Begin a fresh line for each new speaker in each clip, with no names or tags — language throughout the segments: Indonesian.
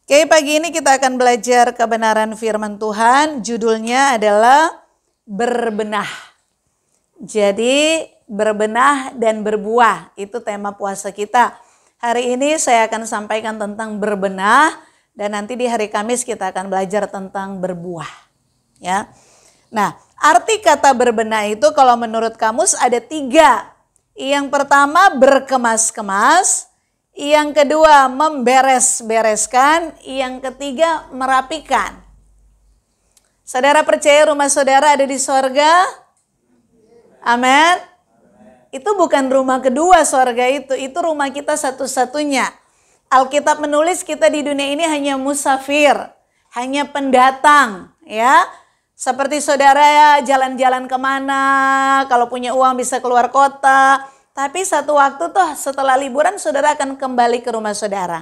Oke, pagi ini kita akan belajar kebenaran firman Tuhan. Judulnya adalah berbenah. Jadi berbenah dan berbuah, itu tema puasa kita. Hari ini saya akan sampaikan tentang berbenah dan nanti di hari Kamis kita akan belajar tentang berbuah. Ya. Nah, arti kata berbenah itu kalau menurut kamus ada 3. Yang pertama berkemas-kemas, yang kedua memberes-bereskan, yang ketiga merapikan. Saudara percaya rumah saudara ada di sorga? Amin. Itu bukan rumah kedua sorga itu rumah kita satu-satunya. Alkitab menulis kita di dunia ini hanya musafir, hanya pendatang, ya. Seperti saudara ya jalan-jalan kemana, kalau punya uang bisa keluar kota. Tapi satu waktu tuh setelah liburan saudara akan kembali ke rumah saudara.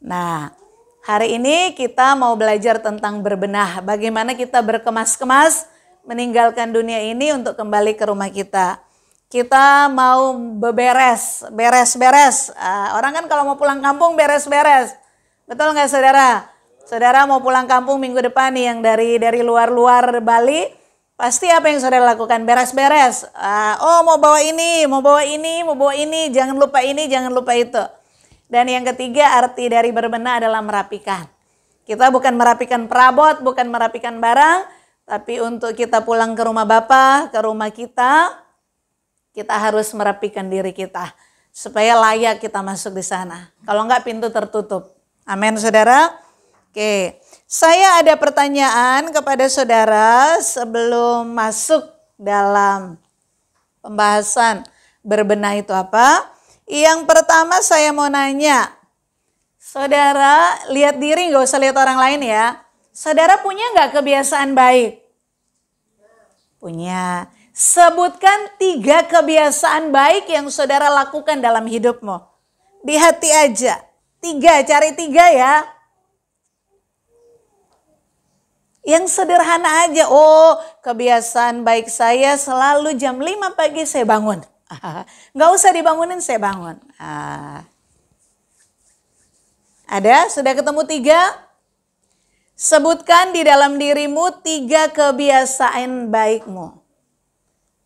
Nah, hari ini kita mau belajar tentang berbenah. Bagaimana kita berkemas-kemas meninggalkan dunia ini untuk kembali ke rumah kita. Kita mau beberes. Orang kan kalau mau pulang kampung beres-beres. Betul nggak saudara? Saudara mau pulang kampung minggu depan nih yang dari luar Bali, pasti apa yang saudara lakukan? Beres-beres. Mau bawa ini, jangan lupa ini, jangan lupa itu. Dan yang ketiga arti dari berbenah adalah merapikan. Kita bukan merapikan perabot, bukan merapikan barang, tapi untuk kita pulang ke rumah Bapa, ke rumah kita harus merapikan diri kita. Supaya layak kita masuk di sana. Kalau enggak pintu tertutup. Amin saudara. Oke, saya ada pertanyaan kepada saudara sebelum masuk dalam pembahasan berbenah itu apa. Yang pertama saya mau nanya, saudara lihat diri gak usah lihat orang lain ya. Saudara punya gak kebiasaan baik? Punya. Sebutkan 3 kebiasaan baik yang saudara lakukan dalam hidupmu. Di hati aja. 3, cari 3 ya. Yang sederhana aja, kebiasaan baik saya selalu jam 5 pagi saya bangun. Nggak usah dibangunin, saya bangun. Ada? Sudah ketemu 3? Sebutkan di dalam dirimu 3 kebiasaan baikmu.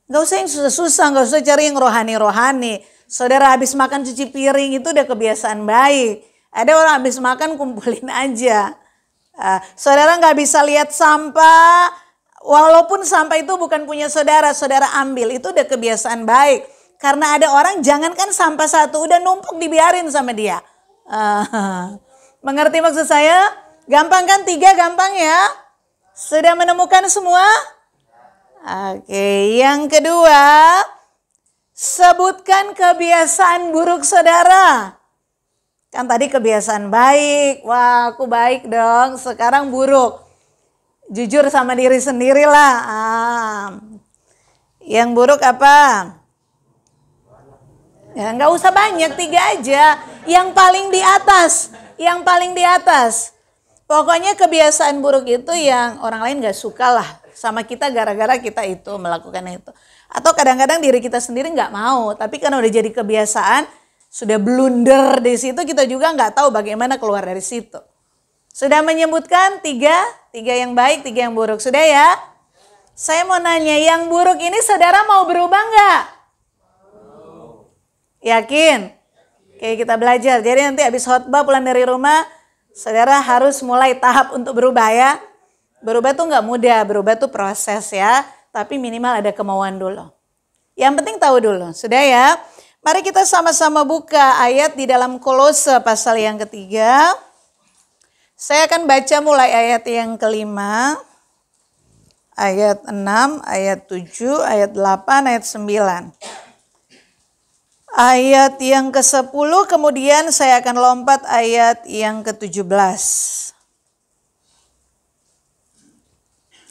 Nggak usah yang susah-susah, nggak usah cari yang rohani-rohani. Saudara habis makan cuci piring itu udah kebiasaan baik. Ada orang habis makan kumpulin aja. Saudara nggak bisa lihat sampah, walaupun sampah itu bukan punya saudara, saudara ambil, itu udah kebiasaan baik. Karena ada orang jangankan sampah satu, udah numpuk dibiarin sama dia. Mengerti maksud saya? Gampang kan? 3 gampang ya? Sudah menemukan semua? Oke, yang kedua, sebutkan kebiasaan buruk saudara. Kan tadi kebiasaan baik, wah aku baik dong, sekarang buruk. Jujur sama diri sendirilah. Yang buruk apa? Ya nggak usah banyak, 3 aja. Yang paling di atas. Pokoknya kebiasaan buruk itu yang orang lain gak suka lah sama kita gara-gara kita itu melakukan itu. Atau kadang-kadang diri kita sendiri nggak mau, tapi karena udah jadi kebiasaan, sudah blunder di situ, kita juga nggak tahu bagaimana keluar dari situ. Sudah menyebutkan 3 yang baik, 3 yang buruk. Sudah ya? Saya mau nanya, yang buruk ini saudara mau berubah nggak? Yakin? Oke, kita belajar. Jadi nanti habis khotbah pulang dari rumah, saudara harus mulai tahap untuk berubah ya. Berubah tuh nggak mudah, berubah tuh proses ya. Tapi minimal ada kemauan dulu. Yang penting tahu dulu. Sudah ya? Mari kita sama-sama buka ayat di dalam Kolose pasal yang ketiga. Saya akan baca mulai ayat yang kelima, ayat 6, ayat 7, ayat 8, ayat 9. Ayat yang ke-10 kemudian saya akan lompat ayat yang ke-17.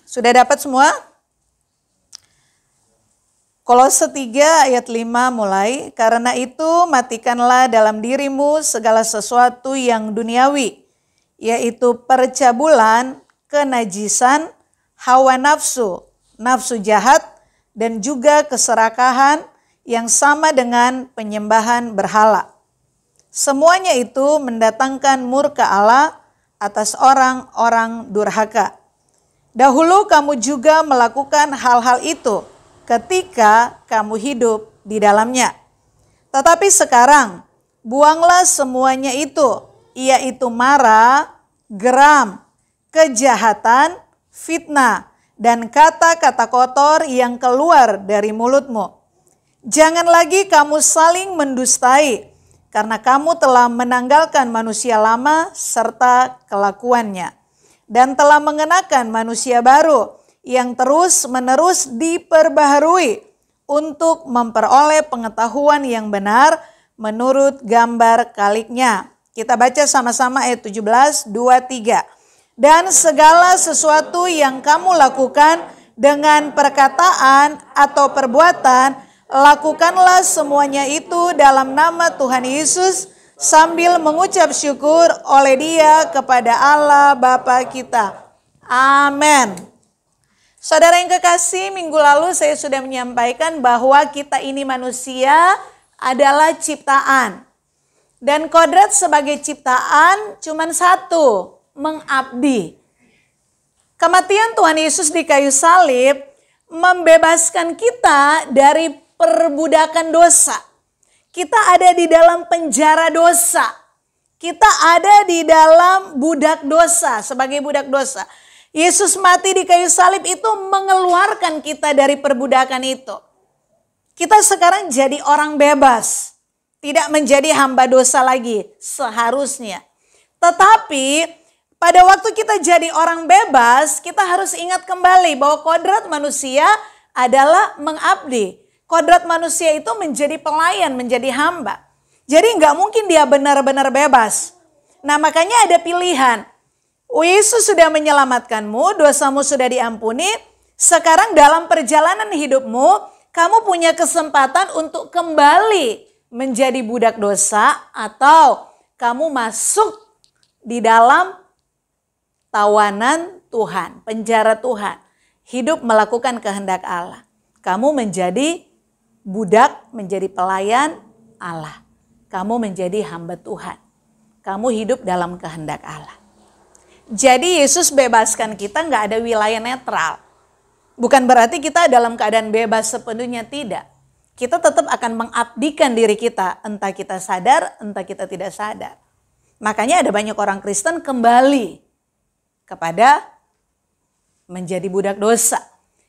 Sudah dapat semua? Kolose 3 ayat 5 mulai, karena itu matikanlah dalam dirimu segala sesuatu yang duniawi, yaitu percabulan, kenajisan, hawa nafsu, nafsu jahat, dan juga keserakahan yang sama dengan penyembahan berhala. Semuanya itu mendatangkan murka Allah, atas orang-orang durhaka. Dahulu kamu juga melakukan hal-hal itu ketika kamu hidup di dalamnya. Tetapi sekarang buanglah semuanya itu, yaitu marah, geram, kejahatan, fitnah, dan kata-kata kotor yang keluar dari mulutmu. Jangan lagi kamu saling mendustai, karena kamu telah menanggalkan manusia lama serta kelakuannya, dan telah mengenakan manusia baru yang terus-menerus diperbaharui untuk memperoleh pengetahuan yang benar menurut gambar kaliknya. Kita baca sama-sama ayat 17, 2, 3. Dan segala sesuatu yang kamu lakukan dengan perkataan atau perbuatan, lakukanlah semuanya itu dalam nama Tuhan Yesus sambil mengucap syukur oleh Dia kepada Allah Bapa kita. Amin. Saudara yang kekasih, minggu lalu saya sudah menyampaikan bahwa kita ini manusia adalah ciptaan. Dan kodrat sebagai ciptaan cuma satu, mengabdi. Kematian Tuhan Yesus di kayu salib membebaskan kita dari perbudakan dosa. Kita ada di dalam penjara dosa. Kita ada di dalam budak dosa, sebagai budak dosa. Yesus mati di kayu salib itu mengeluarkan kita dari perbudakan itu. Kita sekarang jadi orang bebas. Tidak menjadi hamba dosa lagi seharusnya. Tetapi pada waktu kita jadi orang bebas, kita harus ingat kembali bahwa kodrat manusia adalah mengabdi. Kodrat manusia itu menjadi pelayan, menjadi hamba. Jadi nggak mungkin dia benar-benar bebas. Nah makanya ada pilihan. Yesus sudah menyelamatkanmu, dosamu sudah diampuni. Sekarang dalam perjalanan hidupmu, kamu punya kesempatan untuk kembali menjadi budak dosa. Atau kamu masuk di dalam tawanan Tuhan, penjara Tuhan. Hidup melakukan kehendak Allah. Kamu menjadi budak, menjadi pelayan Allah. Kamu menjadi hamba Tuhan. Kamu hidup dalam kehendak Allah. Jadi Yesus bebaskan kita, nggak ada wilayah netral. Bukan berarti kita dalam keadaan bebas sepenuhnya, tidak. Kita tetap akan mengabdikan diri kita, entah kita sadar, entah kita tidak sadar. Makanya ada banyak orang Kristen kembali kepada menjadi budak dosa.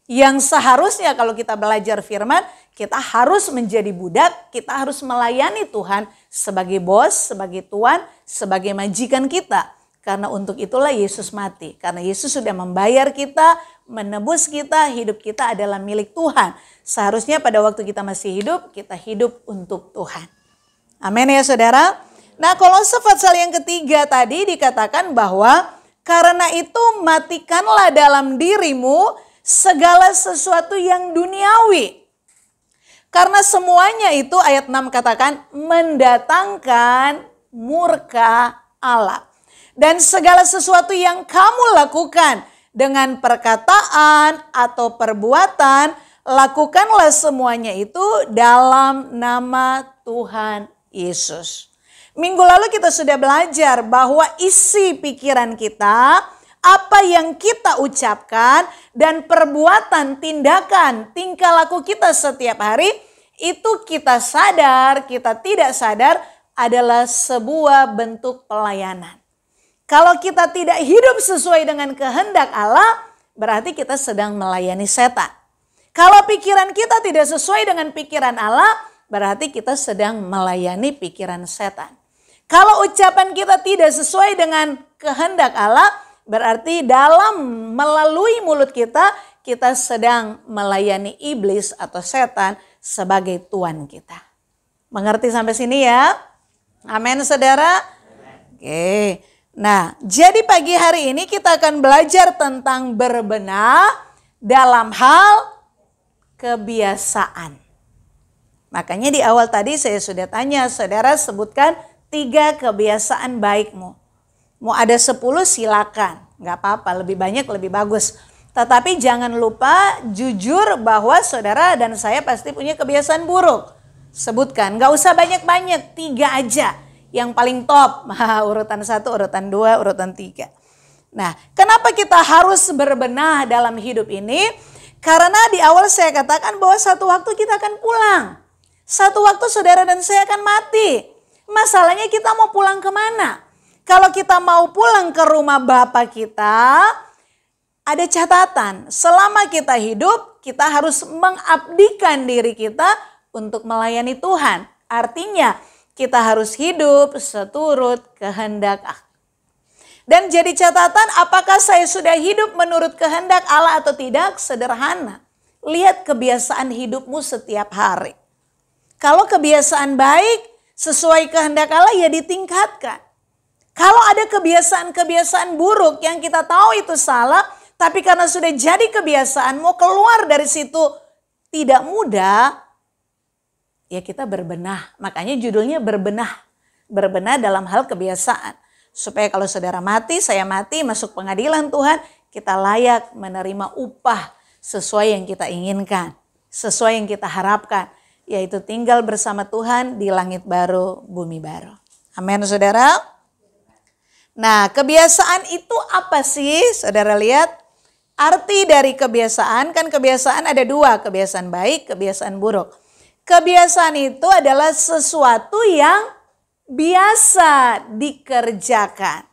Yang seharusnya kalau kita belajar firman, kita harus menjadi budak, kita harus melayani Tuhan sebagai bos, sebagai tuan, sebagai majikan kita. Karena untuk itulah Yesus mati. Karena Yesus sudah membayar kita, menebus kita, hidup kita adalah milik Tuhan. Seharusnya pada waktu kita masih hidup, kita hidup untuk Tuhan. Amin ya saudara. Nah Kolose pasal yang ketiga tadi dikatakan bahwa karena itu matikanlah dalam dirimu segala sesuatu yang duniawi. Karena semuanya itu ayat 6 katakan mendatangkan murka Allah. Dan segala sesuatu yang kamu lakukan dengan perkataan atau perbuatan, lakukanlah semuanya itu dalam nama Tuhan Yesus. Minggu lalu kita sudah belajar bahwa isi pikiran kita, apa yang kita ucapkan dan perbuatan, tindakan, tingkah laku kita setiap hari, itu kita sadar, kita tidak sadar adalah sebuah bentuk pelayanan. Kalau kita tidak hidup sesuai dengan kehendak Allah, berarti kita sedang melayani setan. Kalau pikiran kita tidak sesuai dengan pikiran Allah, berarti kita sedang melayani pikiran setan. Kalau ucapan kita tidak sesuai dengan kehendak Allah, berarti melalui mulut kita, kita sedang melayani iblis atau setan sebagai tuan kita. Mengerti sampai sini ya? Amin saudara? Oke. Nah, jadi pagi hari ini kita akan belajar tentang berbenah dalam hal kebiasaan. Makanya di awal tadi saya sudah tanya, saudara sebutkan 3 kebiasaan baikmu. Mau ada 10 silakan, gak apa-apa, lebih banyak lebih bagus. Tetapi jangan lupa jujur bahwa saudara dan saya pasti punya kebiasaan buruk. Sebutkan, gak usah banyak-banyak, 3 aja. yang paling top. Urutan 1, urutan 2, urutan 3. Nah, kenapa kita harus berbenah dalam hidup ini? Karena di awal saya katakan bahwa satu waktu kita akan pulang. Satu waktu saudara dan saya akan mati. Masalahnya kita mau pulang kemana? Kalau kita mau pulang ke rumah Bapa kita, ada catatan. Selama kita hidup, kita harus mengabdikan diri kita untuk melayani Tuhan. Artinya kita harus hidup seturut kehendak Allah. Dan jadi catatan apakah saya sudah hidup menurut kehendak Allah atau tidak? Sederhana. Lihat kebiasaan hidupmu setiap hari. Kalau kebiasaan baik sesuai kehendak Allah ya ditingkatkan. Kalau ada kebiasaan-kebiasaan buruk yang kita tahu itu salah, tapi karena sudah jadi kebiasaan mau keluar dari situ tidak mudah, ya kita berbenah. Makanya judulnya berbenah. Berbenah dalam hal kebiasaan. Supaya kalau saudara mati, saya mati, masuk pengadilan Tuhan, kita layak menerima upah sesuai yang kita inginkan. Sesuai yang kita harapkan. Yaitu tinggal bersama Tuhan di langit baru, bumi baru. Amin saudara. Nah, kebiasaan itu apa sih? Saudara lihat. Arti dari kebiasaan, kan kebiasaan ada 2. Kebiasaan baik, kebiasaan buruk. Kebiasaan itu adalah sesuatu yang biasa dikerjakan.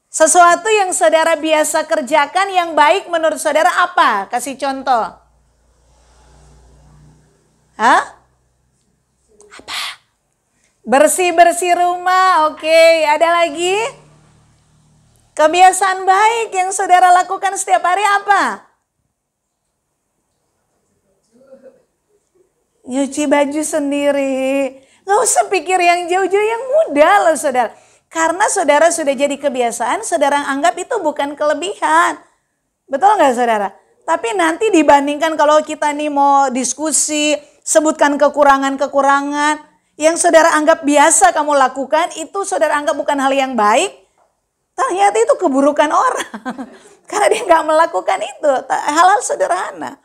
Sesuatu yang saudara biasa kerjakan yang baik menurut saudara apa? Kasih contoh. Hah? Apa? Bersih-bersih rumah, oke. Ada lagi? Kebiasaan baik yang saudara lakukan setiap hari apa? Nyuci baju sendiri. Gak usah pikir yang jauh-jauh, yang mudah loh saudara. Karena saudara sudah jadi kebiasaan, saudara anggap itu bukan kelebihan. Betul gak saudara? Tapi nanti dibandingkan kalau kita nih mau diskusi, sebutkan kekurangan-kekurangan. Yang saudara anggap biasa kamu lakukan, itu saudara anggap bukan hal yang baik. Ternyata itu keburukan orang. Karena dia gak melakukan itu, hal-hal sederhana.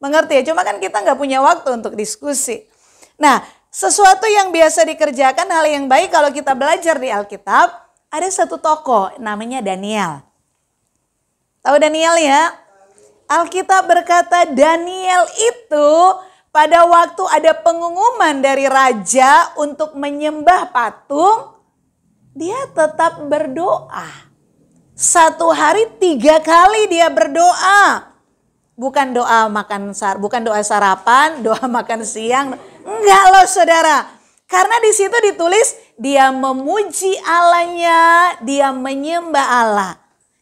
Mengerti ya? Cuma kan kita gak punya waktu untuk diskusi. Nah, sesuatu yang biasa dikerjakan, hal yang baik kalau kita belajar di Alkitab, ada satu tokoh namanya Daniel. Tahu Daniel ya? Alkitab berkata Daniel itu pada waktu ada pengumuman dari raja untuk menyembah patung, dia tetap berdoa. 1 hari 3 kali dia berdoa. Bukan doa bukan doa sarapan, doa makan siang. Enggak loh saudara. Karena di situ ditulis dia memuji Allahnya, dia menyembah Allah.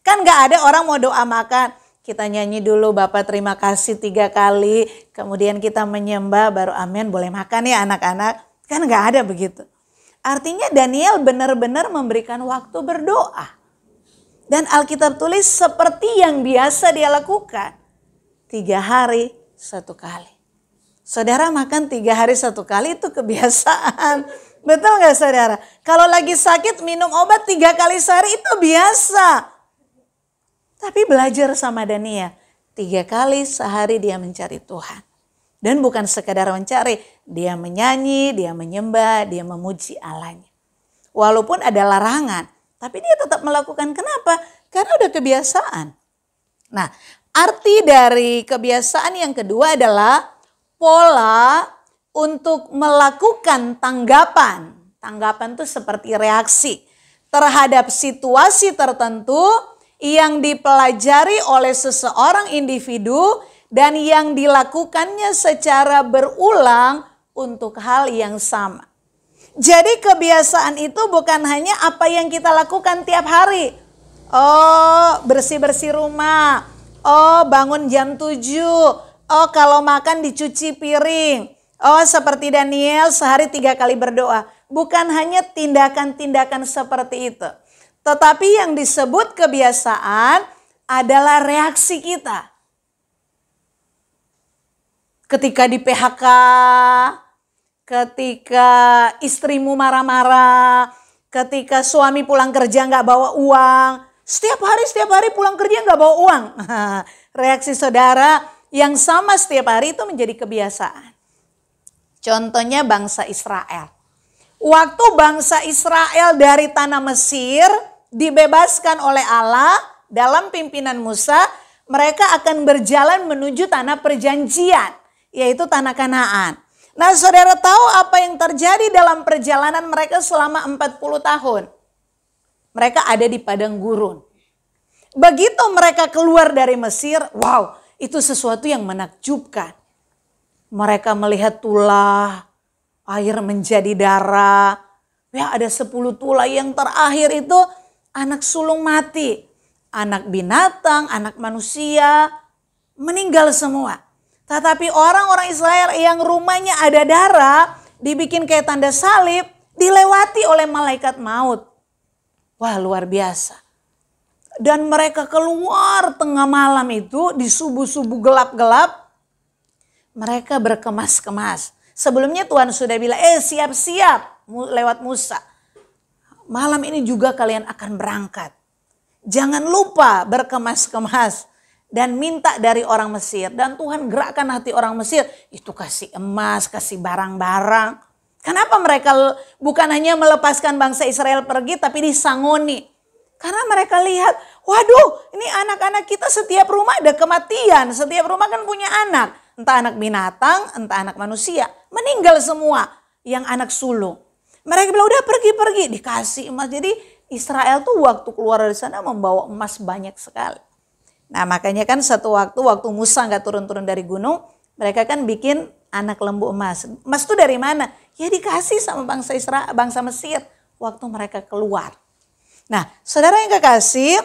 Kan enggak ada orang mau doa makan. Kita nyanyi dulu Bapak terima kasih 3 kali. Kemudian kita menyembah baru amin boleh makan ya anak-anak. Kan enggak ada begitu. Artinya Daniel benar-benar memberikan waktu berdoa. Dan Alkitab tulis seperti yang biasa dia lakukan. 3 hari 1 kali. Saudara makan 3 hari 1 kali itu kebiasaan. Betul gak saudara? Kalau lagi sakit minum obat 3 kali sehari itu biasa. Tapi belajar sama Daniel. 3 kali sehari dia mencari Tuhan. Dan bukan sekadar mencari. Dia menyanyi, dia menyembah, dia memuji Allahnya. Walaupun ada larangan. Tapi dia tetap melakukan. Kenapa? Karena udah kebiasaan. Nah, arti dari kebiasaan yang kedua adalah pola untuk melakukan tanggapan. Tanggapan itu seperti reaksi terhadap situasi tertentu yang dipelajari oleh seseorang individu dan yang dilakukannya secara berulang untuk hal yang sama. Jadi kebiasaan itu bukan hanya apa yang kita lakukan tiap hari. Oh, bersih-bersih rumah. Oh, bangun jam 7. Oh, kalau makan dicuci piring. Oh, seperti Daniel sehari 3 kali berdoa. Bukan hanya tindakan-tindakan seperti itu. Tetapi yang disebut kebiasaan adalah reaksi kita. Ketika di PHK, ketika istrimu marah-marah, ketika suami pulang kerja nggak bawa uang. Setiap hari pulang kerja nggak bawa uang. Reaksi saudara yang sama setiap hari itu menjadi kebiasaan. Contohnya bangsa Israel. Waktu bangsa Israel dari tanah Mesir dibebaskan oleh Allah dalam pimpinan Musa, mereka akan berjalan menuju tanah perjanjian, yaitu tanah Kanaan. Nah, saudara tahu apa yang terjadi dalam perjalanan mereka selama 40 tahun? Mereka ada di padang gurun. Begitu mereka keluar dari Mesir, wow, itu sesuatu yang menakjubkan. Mereka melihat tulah, air menjadi darah. Ya, ada 10 tulah, yang terakhir itu anak sulung mati. Anak binatang, anak manusia, meninggal semua. Tetapi orang-orang Israel yang rumahnya ada darah, dibikin kayak tanda salib, dilewati oleh malaikat maut. Wah, luar biasa. Dan mereka keluar tengah malam itu, di subuh-subuh gelap-gelap, mereka berkemas-kemas. Sebelumnya Tuhan sudah bilang, siap-siap lewat Musa. Malam ini juga kalian akan berangkat. Jangan lupa berkemas-kemas dan minta dari orang Mesir. Dan Tuhan gerakkan hati orang Mesir. Itu kasih emas, kasih barang-barang. Kenapa mereka bukan hanya melepaskan bangsa Israel pergi, tapi disangoni. Karena mereka lihat, waduh, ini anak-anak kita setiap rumah ada kematian. Setiap rumah kan punya anak. Entah anak binatang, entah anak manusia. Meninggal semua yang anak sulung. Mereka bilang udah pergi-pergi, dikasih emas. Jadi Israel tuh waktu keluar dari sana membawa emas banyak sekali. Nah, makanya kan satu waktu Musa nggak turun-turun dari gunung, mereka kan bikin anak lembu emas. Emas itu dari mana? Ya dikasih sama bangsa Israel, bangsa Mesir waktu mereka keluar. Nah, saudara yang kekasih,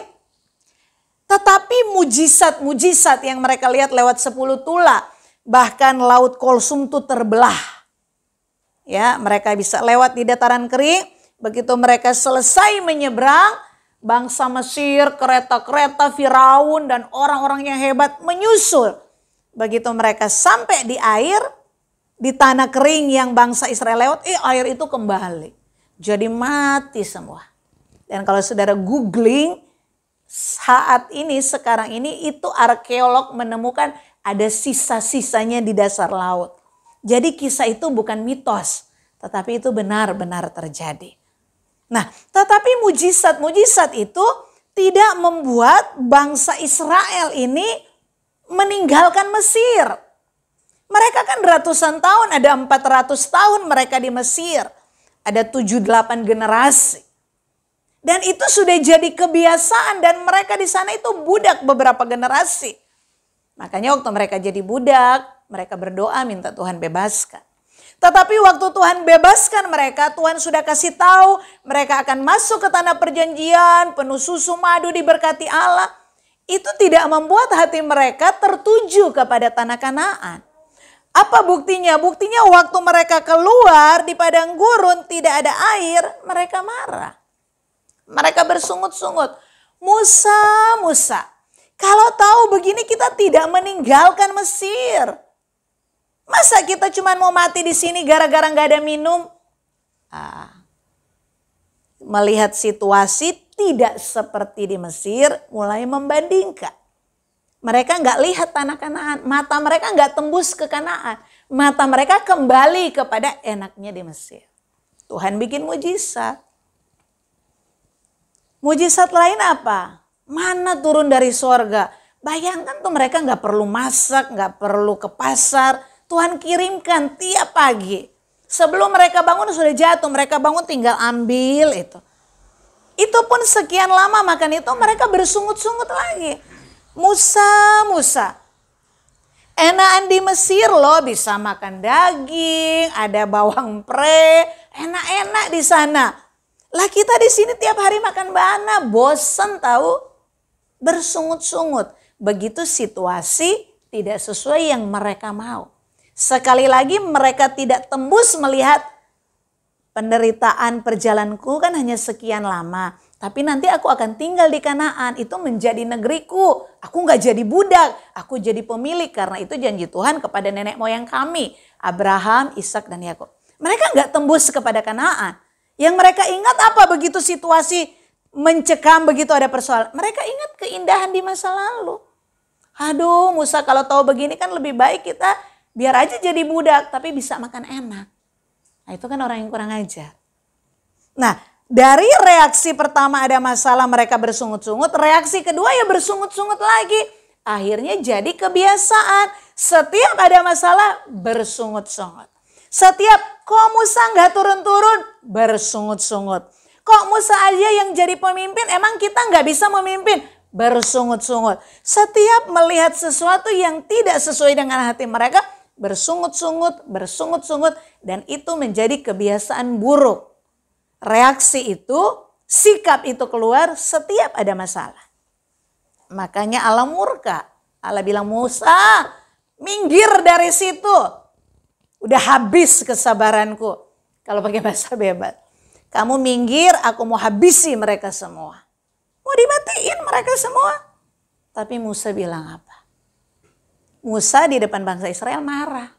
tetapi mujizat-mujizat yang mereka lihat lewat 10 tulah, bahkan laut Kolsum itu terbelah. Ya, mereka bisa lewat di dataran kering. Begitu mereka selesai menyeberang, bangsa Mesir, kereta-kereta Firaun dan orang-orang yang hebat menyusul. Begitu mereka sampai di air, di tanah kering yang bangsa Israel lewat, air itu kembali. Jadi mati semua. Dan kalau saudara googling, saat ini, sekarang ini, itu arkeolog menemukan ada sisa-sisanya di dasar laut. Jadi kisah itu bukan mitos, tetapi itu benar-benar terjadi. Nah, tetapi mujizat-mujizat itu tidak membuat bangsa Israel ini meninggalkan Mesir. Mereka kan ratusan tahun, ada 400 tahun mereka di Mesir. Ada 7-8 generasi. Dan itu sudah jadi kebiasaan dan mereka di sana itu budak beberapa generasi. Makanya waktu mereka jadi budak, mereka berdoa minta Tuhan bebaskan. Tetapi waktu Tuhan bebaskan mereka, Tuhan sudah kasih tahu mereka akan masuk ke tanah perjanjian, penuh susu madu diberkati Allah. Itu tidak membuat hati mereka tertuju kepada tanah Kanaan. Apa buktinya? Buktinya waktu mereka keluar di padang gurun tidak ada air, mereka marah. Mereka bersungut-sungut. Musa, Musa, kalau tahu begini kita tidak meninggalkan Mesir. Masa kita cuma mau mati di sini gara-gara nggak ada minum? Melihat situasi tidak seperti di Mesir, mulai membandingkan. Mereka nggak lihat tanah Kanaan, mata mereka nggak tembus ke Kanaan. Mata mereka kembali kepada enaknya di Mesir. Tuhan bikin mujizat. Mujizat lain apa? Mana turun dari sorga. Bayangkan tuh mereka nggak perlu masak, nggak perlu ke pasar. Tuhan kirimkan tiap pagi. Sebelum mereka bangun sudah jatuh, mereka bangun tinggal ambil itu. Itu pun sekian lama makan itu mereka bersungut-sungut lagi. Musa, Musa. Enakan di Mesir loh, bisa makan daging, ada bawang pre, enak-enak di sana. Lah kita di sini tiap hari makan bana, bosen tahu, bersungut-sungut. Begitu situasi tidak sesuai yang mereka mau. Sekali lagi mereka tidak tembus melihat penderitaan perjalananku kan hanya sekian lama. Tapi nanti aku akan tinggal di Kanaan, itu menjadi negeriku. Aku gak jadi budak, aku jadi pemilik. Karena itu janji Tuhan kepada nenek moyang kami, Abraham, Ishak dan Yakub. Mereka gak tembus kepada Kanaan. Yang mereka ingat apa begitu situasi mencekam, begitu ada persoalan. Mereka ingat keindahan di masa lalu. Aduh Musa, kalau tahu begini kan lebih baik kita biar aja jadi budak tapi bisa makan enak. Nah itu kan orang yang kurang ajar. Nah, dari reaksi pertama ada masalah mereka bersungut-sungut, reaksi kedua ya bersungut-sungut lagi. Akhirnya jadi kebiasaan. Setiap ada masalah bersungut-sungut. Setiap kok Musa nggak turun-turun bersungut-sungut. Kok Musa aja yang jadi pemimpin, emang kita nggak bisa memimpin? Bersungut-sungut. Setiap melihat sesuatu yang tidak sesuai dengan hati mereka, bersungut-sungut, bersungut-sungut. Dan itu menjadi kebiasaan buruk. Reaksi itu, sikap itu keluar setiap ada masalah. Makanya Allah murka. Allah bilang, Musa, minggir dari situ. Udah habis kesabaranku. Kalau pakai bahasa bebas. Kamu minggir, aku mau habisi mereka semua. Mau dimatiin mereka semua. Tapi Musa bilang apa? Musa di depan bangsa Israel marah.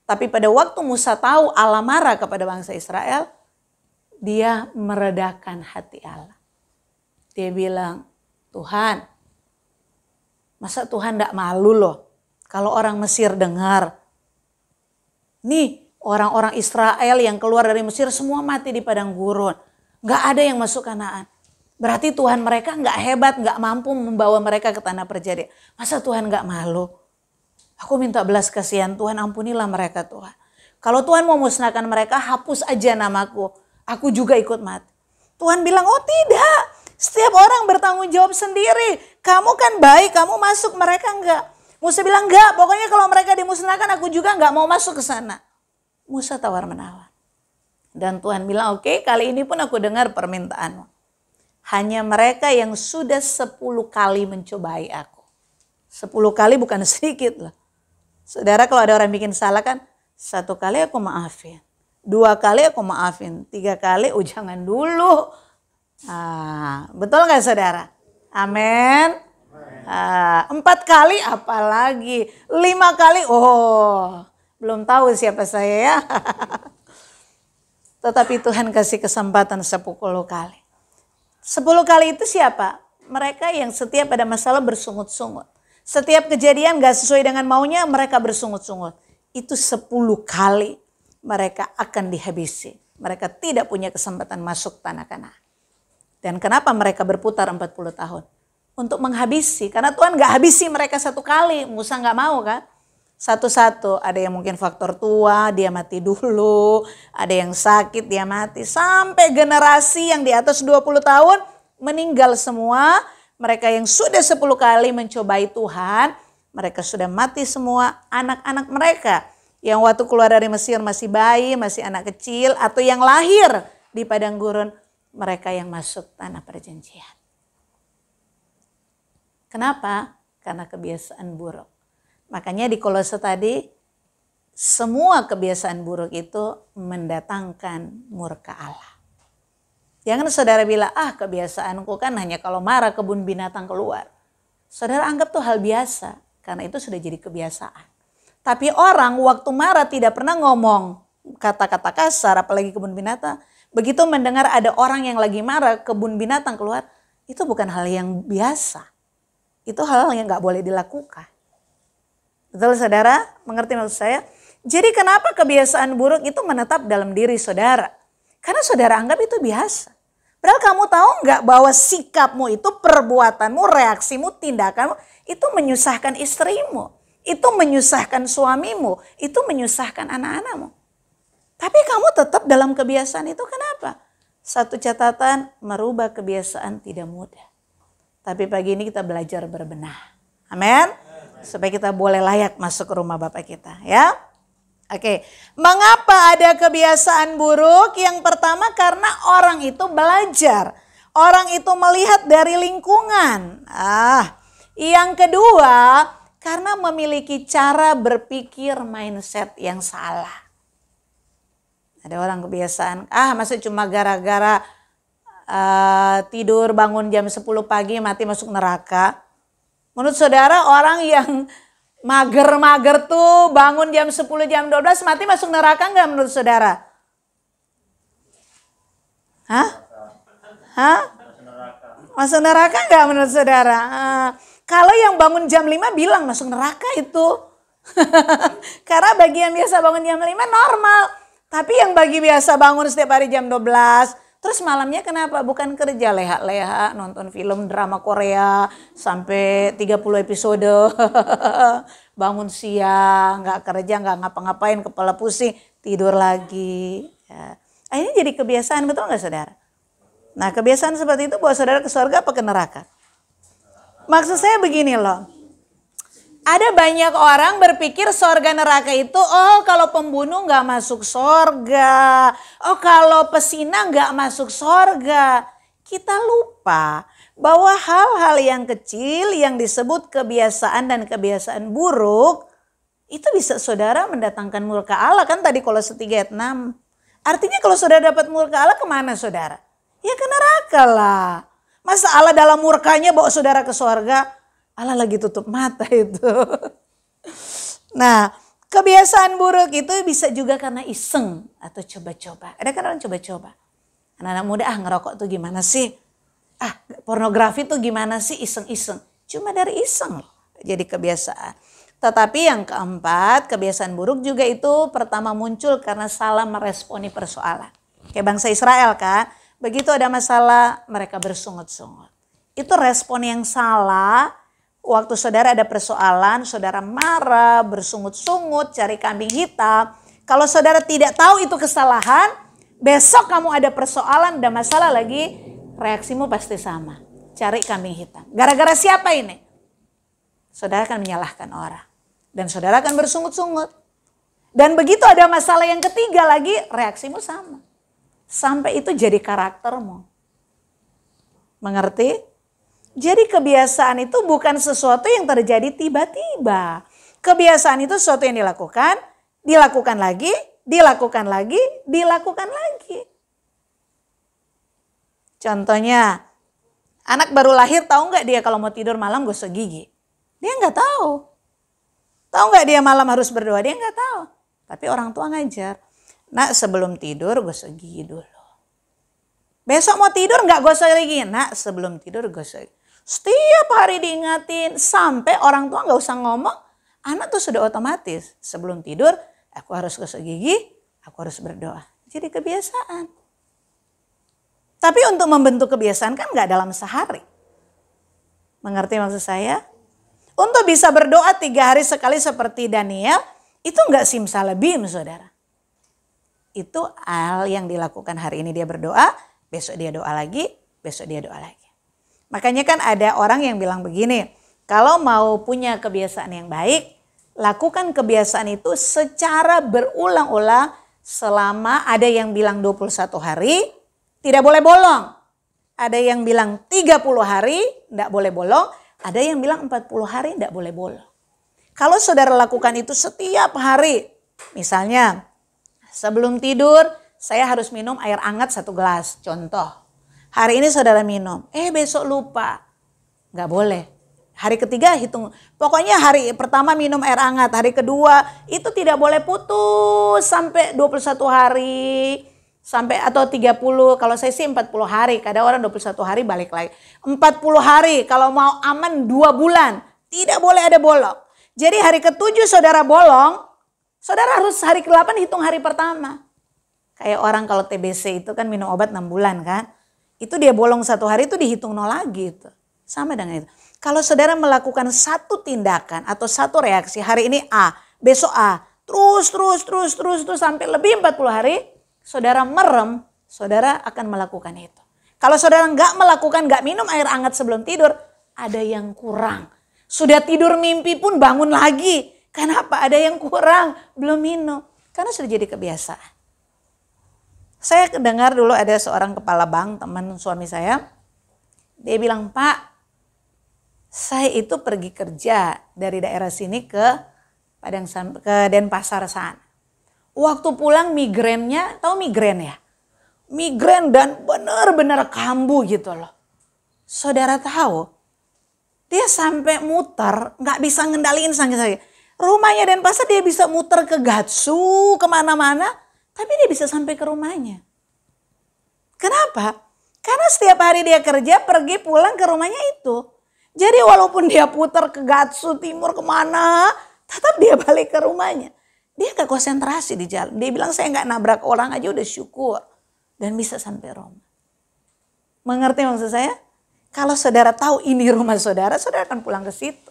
Tapi pada waktu Musa tahu Allah marah kepada bangsa Israel, dia meredakan hati Allah. Dia bilang, Tuhan, masa Tuhan gak malu loh kalau orang Mesir dengar. Nih orang-orang Israel yang keluar dari Mesir semua mati di padang gurun. Gak ada yang masuk Kanaan. Berarti Tuhan mereka gak hebat, gak mampu membawa mereka ke tanah perjanjian. Masa Tuhan gak malu? Aku minta belas kasihan, Tuhan ampunilah mereka Tuhan. Kalau Tuhan mau musnahkan mereka, hapus aja namaku. Aku juga ikut mati. Tuhan bilang, oh tidak. Setiap orang bertanggung jawab sendiri. Kamu kan baik, kamu masuk, mereka enggak. Musa bilang enggak, pokoknya kalau mereka dimusnahkan aku juga enggak mau masuk ke sana. Musa tawar menawar. Dan Tuhan bilang, oke, kali ini pun aku dengar permintaanmu. Hanya mereka yang sudah 10 kali mencobai aku. 10 kali bukan sedikit loh. Saudara kalau ada orang bikin salah kan, 1 kali aku maafin. 2 kali aku maafin. 3 kali, jangan dulu. Betul gak saudara? Amin. 4 kali apalagi. 5 kali, belum tahu siapa saya ya. Tetapi Tuhan kasih kesempatan 10 kali. 10 kali itu siapa? Mereka yang setiap ada masalah bersungut-sungut. Setiap kejadian gak sesuai dengan maunya mereka bersungut-sungut. Itu 10 kali mereka akan dihabisi. Mereka tidak punya kesempatan masuk tanah Kanaan. Dan kenapa mereka berputar 40 tahun? Untuk menghabisi. Karena Tuhan gak habisi mereka 1 kali. Musa gak mau kan? Satu-satu. Ada yang mungkin faktor tua, dia mati dulu. Ada yang sakit, dia mati. Sampai generasi yang di atas 20 tahun meninggal semua. Mereka yang sudah 10 kali mencobai Tuhan. Mereka sudah mati semua. Anak-anak mereka. Yang waktu keluar dari Mesir masih bayi, masih anak kecil. Atau yang lahir di padang gurun. Mereka yang masuk tanah perjanjian. Kenapa? Karena kebiasaan buruk. Makanya di Kolose tadi, semua kebiasaan buruk itu mendatangkan murka Allah. Jangan saudara bilang, kebiasaanku kan hanya kalau marah kebun binatang keluar. Saudara anggap tuh hal biasa, karena itu sudah jadi kebiasaan. Tapi orang waktu marah tidak pernah ngomong kata-kata kasar, apalagi kebun binatang. Begitu mendengar ada orang yang lagi marah, kebun binatang keluar, itu bukan hal yang biasa. Itu hal yang gak boleh dilakukan. Betul saudara? Mengerti maksud saya? Jadi kenapa kebiasaan buruk itu menetap dalam diri saudara? Karena saudara anggap itu biasa. Padahal kamu tahu gak bahwa sikapmu itu, perbuatanmu, reaksimu, tindakanmu, itu menyusahkan istrimu. Itu menyusahkan suamimu. Itu menyusahkan anak-anakmu. Tapi kamu tetap dalam kebiasaan itu, kenapa? Satu catatan, merubah kebiasaan tidak mudah. Tapi pagi ini kita belajar berbenah. Amin. Supaya kita boleh layak masuk ke rumah Bapa kita ya. Oke. Mengapa ada kebiasaan buruk? Yang pertama karena orang itu belajar. Orang itu melihat dari lingkungan. Yang kedua karena memiliki cara berpikir mindset yang salah. Ada orang kebiasaan, masa cuma gara-gara tidur bangun jam 10 pagi mati masuk neraka. Menurut saudara orang yang mager-mager tuh bangun jam 10 jam 12 mati masuk neraka enggak menurut saudara? Masuk neraka enggak menurut saudara? Kalau yang bangun jam 5 bilang masuk neraka itu. Karena bagi yang biasa bangun jam 5 normal. Tapi yang bagi biasa bangun setiap hari jam 12, Terus malamnya kenapa? Bukan kerja leha-leha, nonton film drama Korea sampai 30 episode. Bangun siang, nggak kerja, nggak ngapa-ngapain, kepala pusing, tidur lagi. Ya. Ini jadi kebiasaan, betul nggak saudara? Nah kebiasaan seperti itu bawa saudara ke surga apa ke neraka? Maksud saya begini loh. Ada banyak orang berpikir sorga neraka itu, oh kalau pembunuh nggak masuk sorga. Oh kalau pesina nggak masuk sorga. Kita lupa bahwa hal-hal yang kecil yang disebut kebiasaan dan kebiasaan buruk, itu bisa saudara mendatangkan murka Allah. Kan tadi Kolose 3 ayat 6. Artinya kalau saudara dapat murka Allah kemana saudara? Ya ke neraka lah. Masa Allah dalam murkanya bawa saudara ke sorga? Allah lagi tutup mata itu. Nah, kebiasaan buruk itu bisa juga karena iseng atau coba-coba. Ada kan orang coba-coba. Anak-anak muda, ngerokok tuh gimana sih? Pornografi tuh gimana sih? Iseng-iseng. Cuma dari iseng loh. Jadi kebiasaan. Tetapi yang keempat, kebiasaan buruk juga itu pertama muncul karena salah meresponi persoalan. Kayak bangsa Israel kan. Begitu ada masalah, mereka bersungut-sungut. Itu respon yang salah. Waktu saudara ada persoalan, saudara marah, bersungut-sungut, cari kambing hitam. Kalau saudara tidak tahu itu kesalahan, besok kamu ada persoalan, ada masalah lagi, reaksimu pasti sama. Cari kambing hitam. Gara-gara siapa ini? Saudara akan menyalahkan orang. Dan saudara akan bersungut-sungut. Dan begitu ada masalah yang ketiga lagi, reaksimu sama. Sampai itu jadi karaktermu. Mengerti? Jadi kebiasaan itu bukan sesuatu yang terjadi tiba-tiba. Kebiasaan itu sesuatu yang dilakukan lagi, dilakukan lagi, dilakukan lagi. Contohnya, anak baru lahir tahu nggak dia kalau mau tidur malam gosok gigi? Dia nggak tahu. Tahu nggak dia malam harus berdoa? Dia nggak tahu. Tapi orang tua ngajar. Nak sebelum tidur gosok gigi dulu. Besok mau tidur nggak gosok gigi? Nak sebelum tidur gosok gigi. Setiap hari diingatin sampai orang tua nggak usah ngomong, anak tuh sudah otomatis sebelum tidur aku harus gosok gigi, aku harus berdoa. Jadi kebiasaan. Tapi untuk membentuk kebiasaan kan nggak dalam sehari. Mengerti maksud saya? Untuk bisa berdoa 3 hari sekali seperti Daniel itu nggak simsalabim saudara. Itu hal yang dilakukan hari ini dia berdoa, besok dia doa lagi, besok dia doa lagi. Makanya kan ada orang yang bilang begini, kalau mau punya kebiasaan yang baik, lakukan kebiasaan itu secara berulang-ulang selama ada yang bilang 21 hari, tidak boleh bolong. Ada yang bilang 30 hari, tidak boleh bolong. Ada yang bilang 40 hari, tidak boleh bolong. Kalau saudara lakukan itu setiap hari, misalnya sebelum tidur saya harus minum air hangat 1 gelas, contoh. Hari ini saudara minum, besok lupa. Nggak boleh. Hari ketiga hitung. Pokoknya hari pertama minum air hangat. Hari kedua itu tidak boleh putus sampai 21 hari. Sampai atau 30. Kalau saya sih 40 hari. Kadang orang 21 hari balik lagi. 40 hari kalau mau aman 2 bulan. Tidak boleh ada bolong. Jadi hari ke-7 saudara bolong. Saudara harus hari ke-8 hitung hari pertama. Kayak orang kalau TBC itu kan minum obat 6 bulan kan. Itu dia bolong 1 hari itu dihitung 0 lagi itu. Sama dengan itu. Kalau saudara melakukan satu tindakan atau satu reaksi hari ini A, besok A. Terus sampai lebih 40 hari. Saudara merem, saudara akan melakukan itu. Kalau saudara nggak melakukan, nggak minum air hangat sebelum tidur, ada yang kurang. Sudah tidur mimpi pun bangun lagi. Kenapa? Ada yang kurang, belum minum. Karena sudah jadi kebiasaan. Saya dengar dulu ada seorang kepala bank, teman suami saya. Dia bilang, Pak, saya itu pergi kerja dari daerah sini ke Denpasar sana. Waktu pulang migrennya, tahu migren ya? Migren dan benar-benar kambuh gitu loh. Saudara tahu, dia sampai muter, nggak bisa ngendaliin sakit. Rumahnya Denpasar dia bisa muter ke Gatsu, kemana-mana. Tapi dia bisa sampai ke rumahnya. Kenapa? Karena setiap hari dia kerja, pergi pulang ke rumahnya itu. Jadi walaupun dia putar ke Gatsu Timur kemana, tetap dia balik ke rumahnya. Dia gak konsentrasi di jalan. Dia bilang saya gak nabrak orang aja udah syukur. Dan bisa sampai rumah. Mengerti maksud saya? Kalau saudara tahu ini rumah saudara, saudara akan pulang ke situ.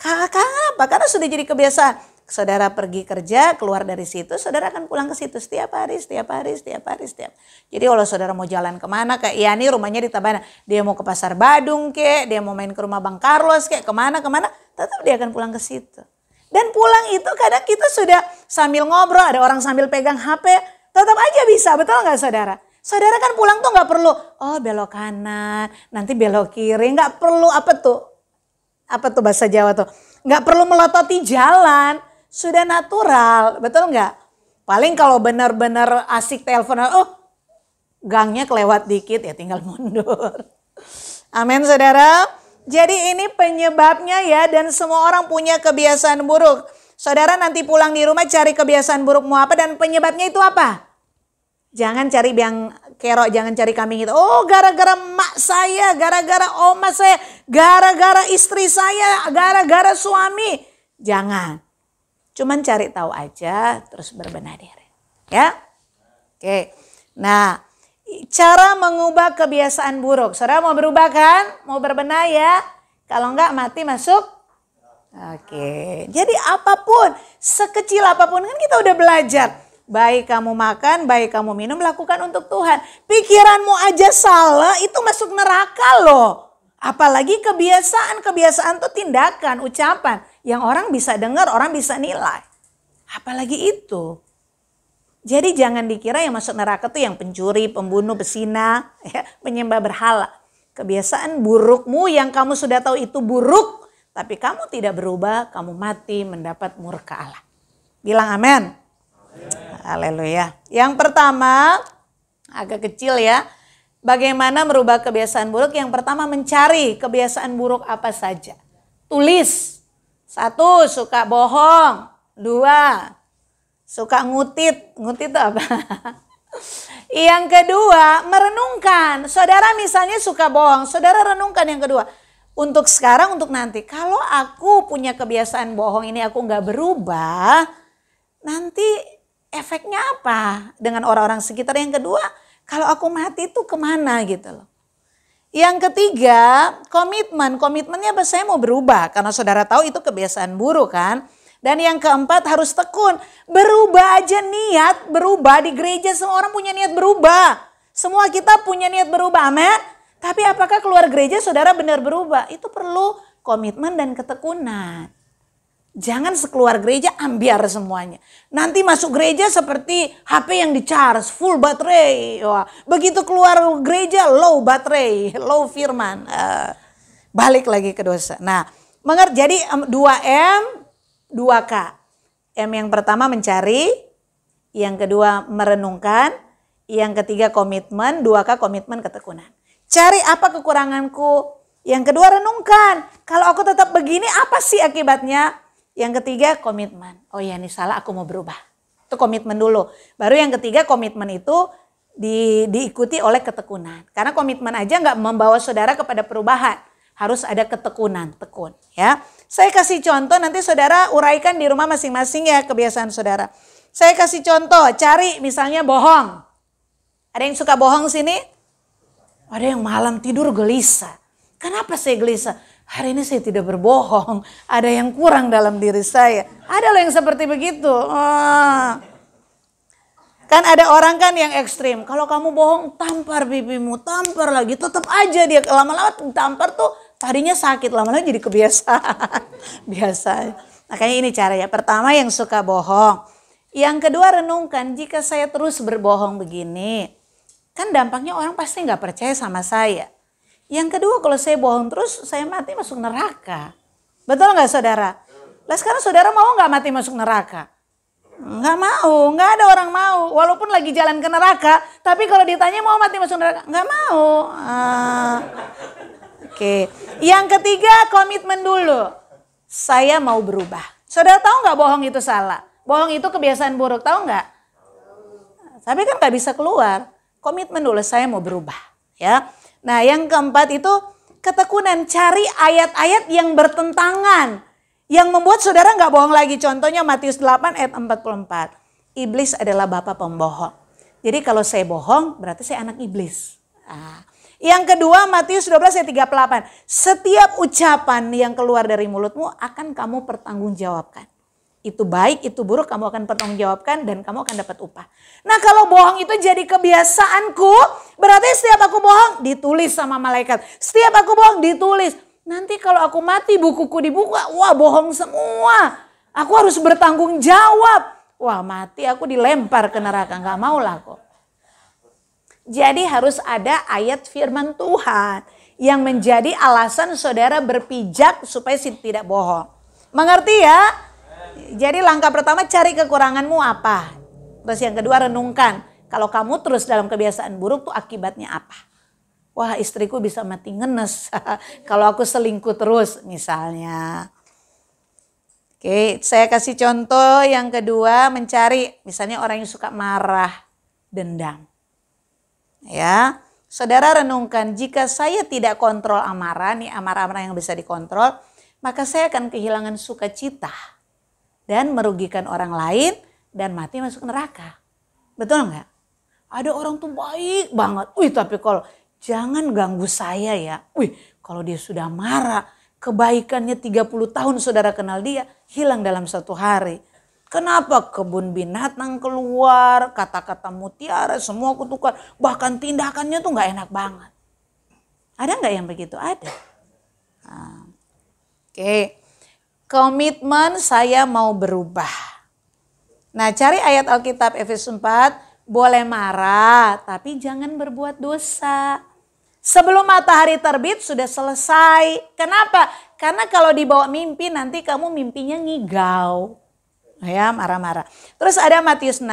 Kenapa? Karena sudah jadi kebiasaan. Saudara pergi kerja, keluar dari situ, saudara akan pulang ke situ setiap hari. Jadi kalau saudara mau jalan kemana, kayak Yani rumahnya di Tabanan. Dia mau ke Pasar Badung kek, dia mau main ke rumah Bang Carlos kek, kemana, tetap dia akan pulang ke situ. Dan pulang itu kadang kita sudah sambil ngobrol, ada orang sambil pegang HP, tetap aja bisa, betul nggak saudara? Saudara kan pulang tuh nggak perlu, belok kanan, nanti belok kiri, nggak perlu apa tuh bahasa Jawa tuh, nggak perlu melototi jalan. Sudah natural, betul nggak? Paling kalau benar-benar asik telepon, gangnya kelewat dikit ya tinggal mundur. Amin saudara. Jadi ini penyebabnya ya, dan semua orang punya kebiasaan buruk. Saudara nanti pulang di rumah cari kebiasaan burukmu apa dan penyebabnya itu apa? Jangan cari biang kerok, jangan cari kambing itu. Gara-gara mak saya, gara-gara oma saya, gara-gara istri saya, gara-gara suami. Jangan. Cuman cari tahu aja, terus berbenah diri. Ya. Oke. Nah, cara mengubah kebiasaan buruk. Saudara mau berubah kan? Mau berbenah ya? Kalau enggak mati masuk. Oke. Jadi apapun, sekecil apapun kan kita udah belajar. Baik kamu makan, baik kamu minum, lakukan untuk Tuhan. Pikiranmu aja salah, itu masuk neraka loh. Apalagi kebiasaan tuh tindakan, ucapan. Yang orang bisa dengar, orang bisa nilai. Apalagi itu. Jadi jangan dikira yang masuk neraka tuh yang pencuri, pembunuh, pesina, ya, penyembah berhala. Kebiasaan burukmu yang kamu sudah tahu itu buruk. Tapi kamu tidak berubah, kamu mati mendapat murka Allah. Bilang amin. Haleluya. Yang pertama, agak kecil ya. Bagaimana merubah kebiasaan buruk? Yang pertama mencari kebiasaan buruk apa saja. Tulis. 1, suka bohong. 2, suka ngutit. Ngutit itu apa? Yang kedua, merenungkan. Saudara misalnya suka bohong. Saudara renungkan yang kedua. Untuk sekarang, untuk nanti. Kalau aku punya kebiasaan bohong ini aku nggak berubah. Nanti efeknya apa? Dengan orang-orang sekitar. Yang kedua, kalau aku mati itu kemana gitu loh. Yang ketiga, komitmen. Komitmennya apa? Saya mau berubah. Karena saudara tahu itu kebiasaan buruk kan. Dan yang keempat harus tekun. Berubah aja niat, berubah. Di gereja semua orang punya niat berubah. Semua kita punya niat berubah, amin. Tapi apakah keluar gereja saudara benar berubah? Itu perlu komitmen dan ketekunan. Jangan sekeluar gereja ambiar semuanya. Nanti masuk gereja seperti HP yang di-charge, full baterai. Wah, begitu keluar gereja low baterai, low firman. Balik lagi ke dosa. Nah, jadi 2M, 2K. M yang pertama mencari, yang kedua merenungkan, yang ketiga komitmen, 2K komitmen ketekunan. Cari apa kekuranganku, yang kedua renungkan. Kalau aku tetap begini apa sih akibatnya? Yang ketiga komitmen. Oh ya ini salah, aku mau berubah. Itu komitmen dulu. Baru yang ketiga komitmen itu diikuti oleh ketekunan. Karena komitmen aja nggak membawa saudara kepada perubahan. Harus ada ketekunan, tekun. Ya, saya kasih contoh nanti saudara uraikan di rumah masing-masing ya kebiasaan saudara. Saya kasih contoh, cari misalnya bohong. Ada yang suka bohong sini? Ada yang malam tidur gelisah. Kenapa saya gelisah? Hari ini saya tidak berbohong. Ada yang kurang dalam diri saya. Ada loh yang seperti begitu. Kan ada orang kan yang ekstrim. Kalau kamu bohong, tampar pipimu, tampar lagi. Tetap aja dia lama-lama tampar tuh tadinya sakit. Lama-lama jadi kebiasaan. Biasa. Makanya ini caranya. Pertama yang suka bohong. Yang kedua renungkan, jika saya terus berbohong begini. Kan dampaknya orang pasti gak percaya sama saya. Yang kedua kalau saya bohong terus saya mati masuk neraka. Betul gak saudara? Lah sekarang saudara mau gak mati masuk neraka? Gak mau, gak ada orang mau. Walaupun lagi jalan ke neraka. Tapi kalau ditanya mau mati masuk neraka? Gak mau. Oke. Yang ketiga komitmen dulu. Saya mau berubah. Saudara tahu gak bohong itu salah? Bohong itu kebiasaan buruk, tahu gak? Tapi kan gak bisa keluar. Komitmen dulu, saya mau berubah. Ya. Nah yang keempat itu ketekunan, cari ayat-ayat yang bertentangan. Yang membuat saudara gak bohong lagi. Contohnya Matius 8 ayat 44. Iblis adalah bapa pembohong. Jadi kalau saya bohong berarti saya anak iblis. Yang kedua Matius 12 ayat 38. Setiap ucapan yang keluar dari mulutmu akan kamu pertanggungjawabkan. Itu baik, itu buruk, kamu akan pertanggungjawabkan dan kamu akan dapat upah. Nah kalau bohong itu jadi kebiasaanku, berarti setiap aku bohong ditulis sama malaikat. Setiap aku bohong ditulis. Nanti kalau aku mati bukuku dibuka, wah bohong semua. Aku harus bertanggung jawab. Wah mati aku dilempar ke neraka, gak mau lah kok. Jadi harus ada ayat firman Tuhan yang menjadi alasan saudara berpijak supaya tidak bohong. Mengerti ya? Jadi langkah pertama cari kekuranganmu apa. Terus yang kedua renungkan. Kalau kamu terus dalam kebiasaan buruk tuh akibatnya apa? Wah istriku bisa mati ngenes kalau aku selingkuh terus misalnya. Oke, saya kasih contoh yang kedua mencari misalnya orang yang suka marah, dendam. Ya, saudara renungkan jika saya tidak kontrol amarah, nih amarah-amarah yang bisa dikontrol, maka saya akan kehilangan sukacita dan merugikan orang lain dan mati masuk neraka. Betul nggak? Ada orang tuh baik banget, tapi kalau jangan ganggu saya ya. Kalau dia sudah marah, kebaikannya 30 tahun saudara kenal dia, hilang dalam satu hari. Kenapa? Kebun binatang keluar, kata-kata mutiara, semua kutukan. Bahkan tindakannya tuh gak enak banget. Ada gak yang begitu? Ada. Oke. Komitmen saya mau berubah. Nah cari ayat Alkitab Efesus 4. Boleh marah tapi jangan berbuat dosa. Sebelum matahari terbit sudah selesai. Kenapa? Karena kalau dibawa mimpi nanti kamu mimpinya ngigau. Ya marah-marah. Terus ada Matius 6,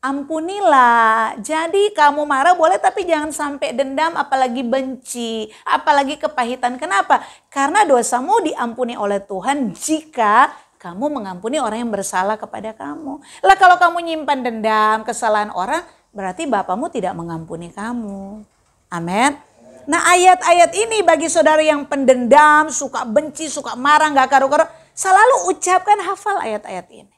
ampunilah. Jadi kamu marah boleh tapi jangan sampai dendam apalagi benci. Apalagi kepahitan. Kenapa? Karena dosamu diampuni oleh Tuhan jika kamu mengampuni orang yang bersalah kepada kamu. Lah kalau kamu nyimpan dendam, kesalahan orang berarti Bapamu tidak mengampuni kamu. Amin. Nah ayat-ayat ini bagi saudara yang pendendam, suka benci, suka marah, gak karu-karu. Selalu ucapkan hafal ayat-ayat ini.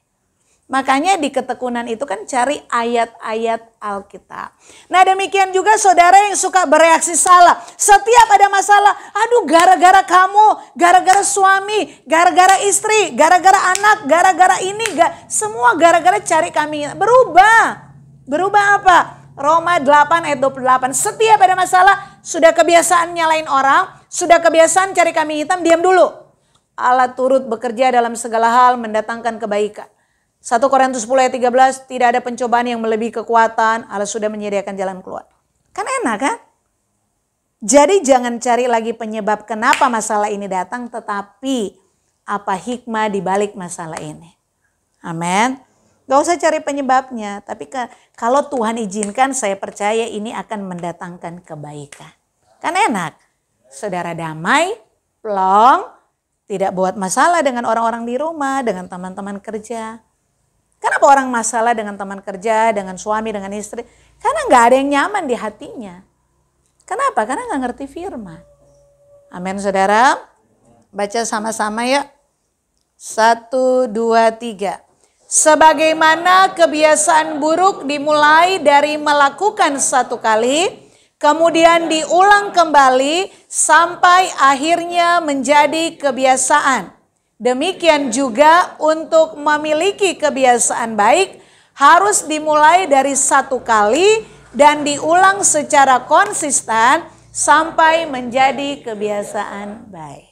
Makanya di ketekunan itu kan cari ayat-ayat Alkitab. Nah demikian juga saudara yang suka bereaksi salah. Setiap ada masalah, aduh gara-gara kamu, gara-gara suami, gara-gara istri, gara-gara anak, gara-gara ini. Semua gara-gara cari kambing. Berubah. Berubah apa? Roma 8 ayat 28. Setiap ada masalah, sudah kebiasaan nyalain orang, sudah kebiasaan cari kambing hitam, diam dulu. Allah turut bekerja dalam segala hal mendatangkan kebaikan. 1 Korintus 10 ayat 13, tidak ada pencobaan yang melebihi kekuatan, Allah sudah menyediakan jalan keluar. Kan enak kan? Jadi jangan cari lagi penyebab kenapa masalah ini datang, tetapi apa hikmah di balik masalah ini. Amin. Gak usah cari penyebabnya, tapi kalau Tuhan izinkan saya percaya ini akan mendatangkan kebaikan. Kan enak. Saudara damai, plong. Tidak buat masalah dengan orang-orang di rumah, dengan teman-teman kerja. Kenapa orang masalah dengan teman kerja, dengan suami, dengan istri? Karena gak ada yang nyaman di hatinya. Kenapa? Karena gak ngerti firman. Amin saudara. Baca sama-sama ya. 1, 2, 3. Sebagaimana kebiasaan buruk dimulai dari melakukan satu kali, kemudian diulang kembali sampai akhirnya menjadi kebiasaan. Demikian juga untuk memiliki kebiasaan baik harus dimulai dari satu kali dan diulang secara konsisten sampai menjadi kebiasaan baik.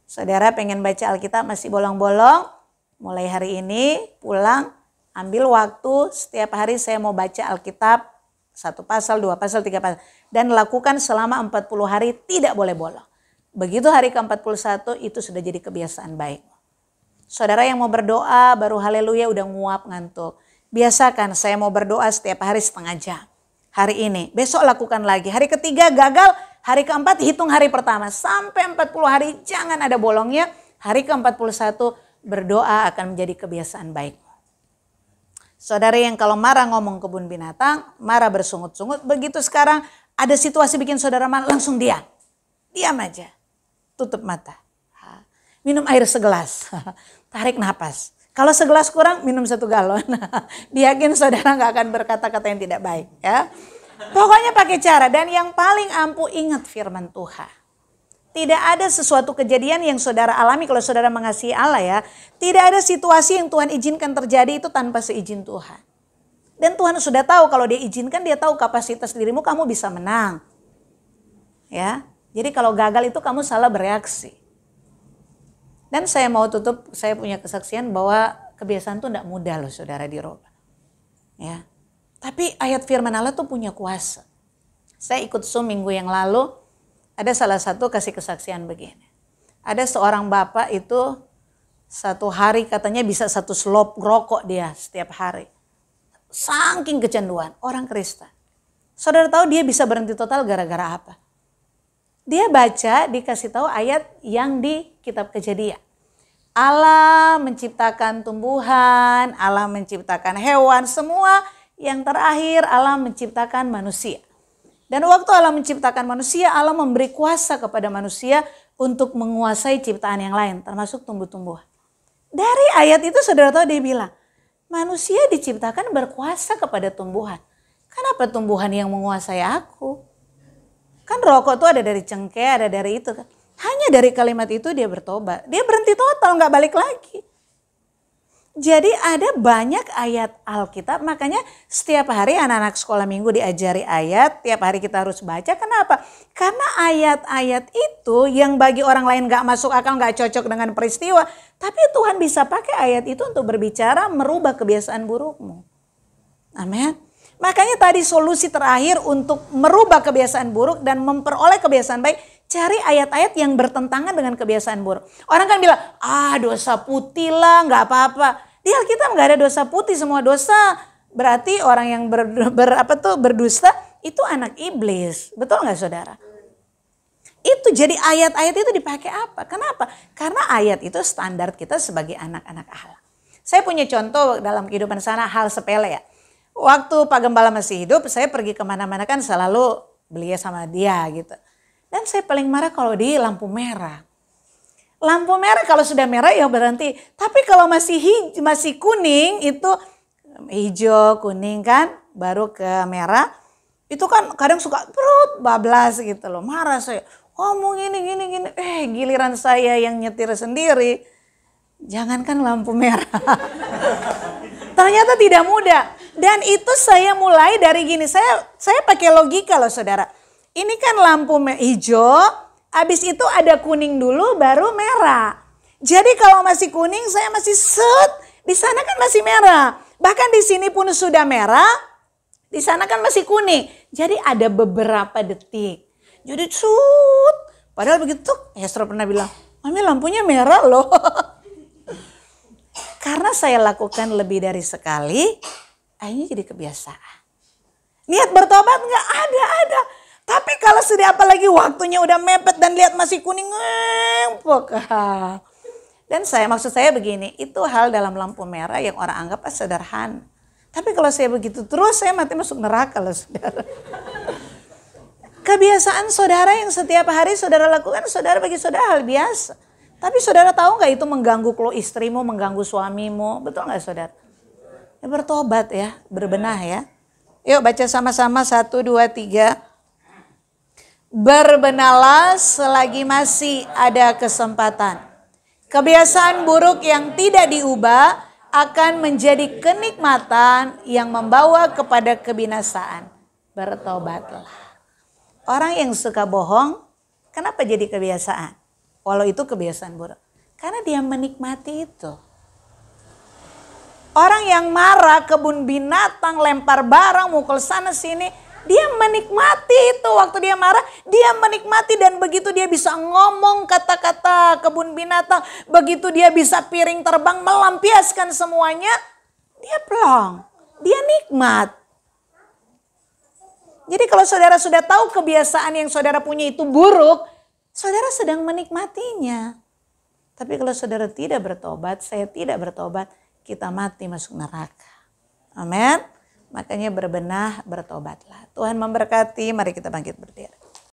Saudara pengen baca Alkitab masih bolong-bolong? Mulai hari ini pulang ambil waktu setiap hari saya mau baca Alkitab. 1 pasal, 2 pasal, 3 pasal. Dan lakukan selama 40 hari tidak boleh bolong. Begitu hari ke-41 itu sudah jadi kebiasaan baik. Saudara yang mau berdoa baru haleluya udah nguap ngantuk. Biasakan saya mau berdoa setiap hari setengah jam. Hari ini, besok lakukan lagi. Hari ketiga gagal, hari keempat hitung hari pertama. Sampai 40 hari jangan ada bolongnya. Hari ke-41 berdoa akan menjadi kebiasaan baik. Saudara yang kalau marah ngomong kebun binatang, marah bersungut-sungut. Begitu sekarang ada situasi bikin saudara marah, langsung diam. Diam aja. Tutup mata. Minum air segelas. Tarik napas. Kalau segelas kurang, minum 1 galon. Diyakin saudara gak akan berkata-kata yang tidak baik. Ya. Pokoknya pakai cara. Dan yang paling ampuh, ingat firman Tuhan. Tidak ada sesuatu kejadian yang saudara alami kalau saudara mengasihi Allah ya. Tidak ada situasi yang Tuhan izinkan terjadi itu tanpa seizin Tuhan. Dan Tuhan sudah tahu kalau dia izinkan, dia tahu kapasitas dirimu, kamu bisa menang. Ya, jadi kalau gagal itu kamu salah bereaksi. Dan saya mau tutup, saya punya kesaksian bahwa kebiasaan itu tidak mudah loh saudara dirubah. Ya, tapi ayat firman Allah tuh punya kuasa. Saya ikut Zoom minggu yang lalu. Ada salah satu kasih kesaksian begini. Ada seorang bapak itu satu hari katanya bisa 1 slop rokok dia setiap hari. Saking kecanduan, orang Kristen. Saudara tahu dia bisa berhenti total gara-gara apa? Dia baca, dikasih tahu ayat yang di kitab Kejadian. Allah menciptakan tumbuhan, Allah menciptakan hewan, semua yang terakhir Allah menciptakan manusia. Dan waktu Allah menciptakan manusia, Allah memberi kuasa kepada manusia untuk menguasai ciptaan yang lain, termasuk tumbuh-tumbuhan. Dari ayat itu saudara tahu dia bilang, manusia diciptakan berkuasa kepada tumbuhan. Kenapa tumbuhan yang menguasai aku? Kan rokok tuh ada dari cengkeh, ada dari itu kan. Hanya dari kalimat itu dia bertobat. Dia berhenti total, gak balik lagi. Jadi ada banyak ayat Alkitab, makanya setiap hari anak-anak sekolah minggu diajari ayat, tiap hari kita harus baca. Kenapa? Karena ayat-ayat itu yang bagi orang lain gak masuk akal, gak cocok dengan peristiwa. Tapi Tuhan bisa pakai ayat itu untuk berbicara, merubah kebiasaan burukmu. Amin. Makanya tadi solusi terakhir untuk merubah kebiasaan buruk dan memperoleh kebiasaan baik, cari ayat-ayat yang bertentangan dengan kebiasaan buruk. Orang kan bilang, dosa putih lah, gak apa-apa. Di Alkitab gak ada dosa putih, semua dosa. Berarti orang yang berdusta itu anak iblis. Betul gak saudara? Itu jadi ayat-ayat itu dipakai apa? Kenapa? Karena ayat itu standar kita sebagai anak-anak Allah. Saya punya contoh dalam kehidupan sana, hal sepele ya. Waktu Pak Gembala masih hidup, saya pergi kemana-mana kan selalu belia sama dia gitu. Dan saya paling marah kalau di lampu merah. Lampu merah kalau sudah merah ya berhenti. Tapi kalau masih kuning itu hijau, kuning kan, baru ke merah. Itu kan kadang suka bablas gitu loh. Marah saya. Ngomong gini. Giliran saya yang nyetir sendiri. Jangankan lampu merah. Ternyata tidak mudah. Dan itu saya mulai dari gini. Saya pakai logika loh saudara. Ini kan lampu hijau, habis itu ada kuning dulu baru merah. Jadi kalau masih kuning saya masih set, di sana kan masih merah. Bahkan di sini pun sudah merah, di sana kan masih kuning. Jadi ada beberapa detik. Jadi padahal begitu Hestro pernah bilang, Mami lampunya merah loh. Karena saya lakukan lebih dari sekali, akhirnya jadi kebiasaan. Niat bertobat nggak ada. Tapi kalau sudah apalagi waktunya udah mepet dan lihat masih kuning, dan maksud saya begini, itu hal dalam lampu merah yang orang anggap sederhana. Tapi kalau saya begitu terus, saya mati masuk neraka loh saudara. Kebiasaan saudara yang setiap hari saudara lakukan, saudara bagi saudara hal biasa. Tapi saudara tahu nggak itu mengganggu istrimu, mengganggu suamimu, betul nggak saudara? Ya, bertobat ya, berbenah ya. Yuk baca sama-sama 1, 2, 3. Berbenahlah selagi masih ada kesempatan. Kebiasaan buruk yang tidak diubah akan menjadi kenikmatan yang membawa kepada kebinasaan. Bertobatlah. Orang yang suka bohong, kenapa jadi kebiasaan? Walau itu kebiasaan buruk. Karena dia menikmati itu. Orang yang marah, kebun binatang, lempar barang, mukul sana sini. Dia menikmati itu waktu dia marah, dia menikmati dan begitu dia bisa ngomong kata-kata kebun binatang, begitu dia bisa piring terbang melampiaskan semuanya, dia plong, dia nikmat. Jadi kalau saudara sudah tahu kebiasaan yang saudara punya itu buruk, saudara sedang menikmatinya. Tapi kalau saudara tidak bertobat, saya tidak bertobat, kita mati masuk neraka. Amin. Makanya berbenah, bertobatlah. Tuhan memberkati, mari kita bangkit berdiri.